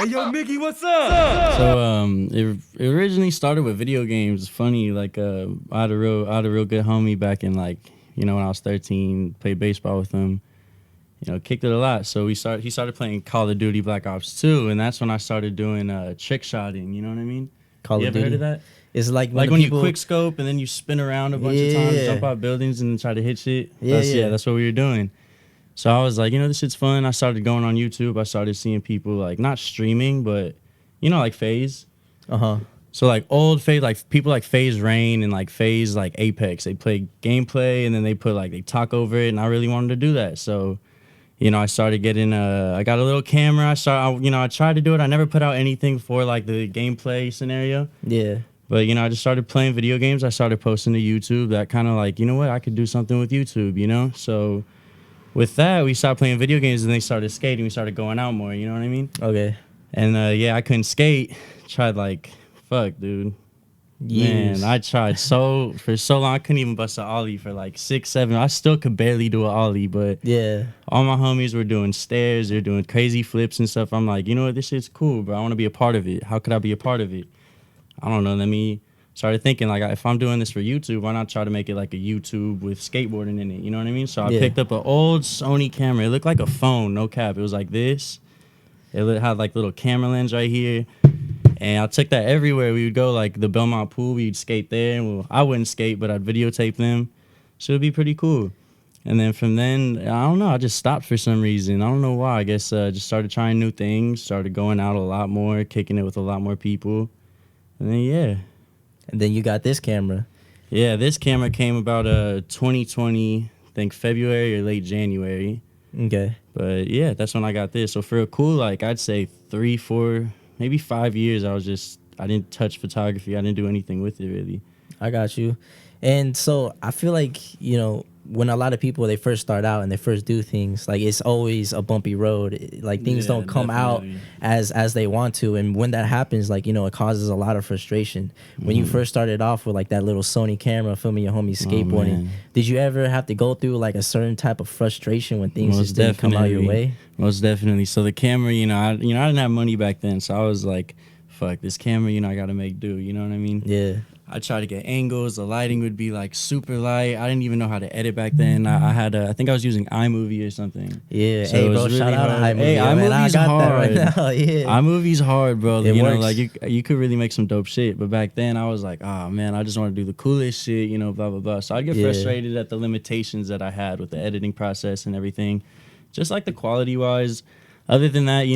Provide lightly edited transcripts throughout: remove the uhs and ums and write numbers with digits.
Hey, yo, Mickey, what's up? So it originally started with video games. It's funny, like I had a real good homie back in like when I was 13. Played baseball with him. Kicked it a lot. So he started playing Call of Duty Black Ops 2, and that's when I started doing trick shotting. You know what I mean? Call You of ever Duty. heard of that? It's like Like the when people, you quick scope and then you spin around a bunch of times, Yeah. jump out buildings and try to hit shit. Yeah. That's what we were doing. So I was like, this shit's fun. I started going on YouTube. I started seeing people like not streaming, but like FaZe. Uh-huh. So like old FaZe, like people like FaZe Rain and like FaZe like Apex, they play gameplay and then they talk over it, and I really wanted to do that. So, I started getting I got a little camera. I tried to do it. I never put out anything for like the gameplay scenario. Yeah. But I just started playing video games. I started posting to YouTube. That kind of like, I could do something with YouTube, So with that, we started playing video games and they started skating. We started going out more, you know what I mean? Okay. And I couldn't skate. Tried like, fuck, dude. Years. Man, I tried for so long. I couldn't even bust an ollie for like 6, 7. I still could barely do an ollie, but Yeah. all my homies were doing stairs. They're doing crazy flips and stuff. I'm like, you know what? This shit's cool, bro. I want to be a part of it. How could I be a part of it? I don't know. Let me started thinking like, if I'm doing this for YouTube, why not try to make it like a YouTube with skateboarding in it? You know what I mean? So I picked up an old Sony camera. It looked like a phone, no cap. It was like this. It had like little camera lens right here. And I took that everywhere. We would go like the Belmont pool. We'd skate there. Well, I wouldn't skate, but I'd videotape them. So it'd be pretty cool. And then from then, I don't know. I just stopped for some reason. I don't know why. I guess just started trying new things. Started going out a lot more, kicking it with a lot more people. And then And then you got this camera. Yeah, this camera came about 2020, I think February or late January. Okay. But yeah, that's when I got this. So for a cool, like I'd say 3, 4, maybe 5 years, I didn't touch photography. I didn't do anything with it really. I got you. And so I feel like, when a lot of people, they first start out and they first do things, like it's always a bumpy road. Like things don't come definitely. out as they want to. And when that happens, like, it causes a lot of frustration. When you first started off with like that little Sony camera filming your homies skateboarding, man. did you ever have to go through like a certain type of frustration when things just didn't come out your way? Most definitely. So the camera, I didn't have money back then. So I was like, fuck, this camera, I got to make do. You know what I mean? Yeah. I tried to get angles. The lighting would be like super light. I didn't even know how to edit back then. I think I was using iMovie or something. Yeah. So hey, it was bro, really shout out to hard. iMovie. Hey, man. I iMovie's got hard. that right now. Yeah. iMovie's hard, bro. It works. Like you could really make some dope shit. But back then I was like, oh man, I just want to do the coolest shit, blah, blah, blah. So I'd get frustrated at the limitations that I had with the editing process and everything. Just like the quality wise. Other than that,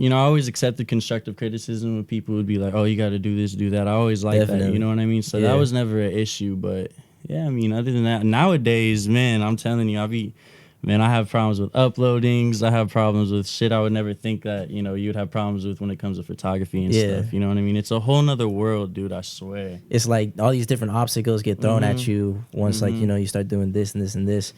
I always accepted constructive criticism when people would be like, oh, you got to do this, do that. I always liked that, you know what I mean? So that was never an issue. But, yeah, I mean, other than that, nowadays, man, I'm telling you, I have problems with uploadings. I have problems with shit I would never think that, you'd have problems with when it comes to photography and stuff. You know what I mean? It's a whole nother world, dude, I swear. It's like all these different obstacles get thrown at you once, like, you start doing this and this and this.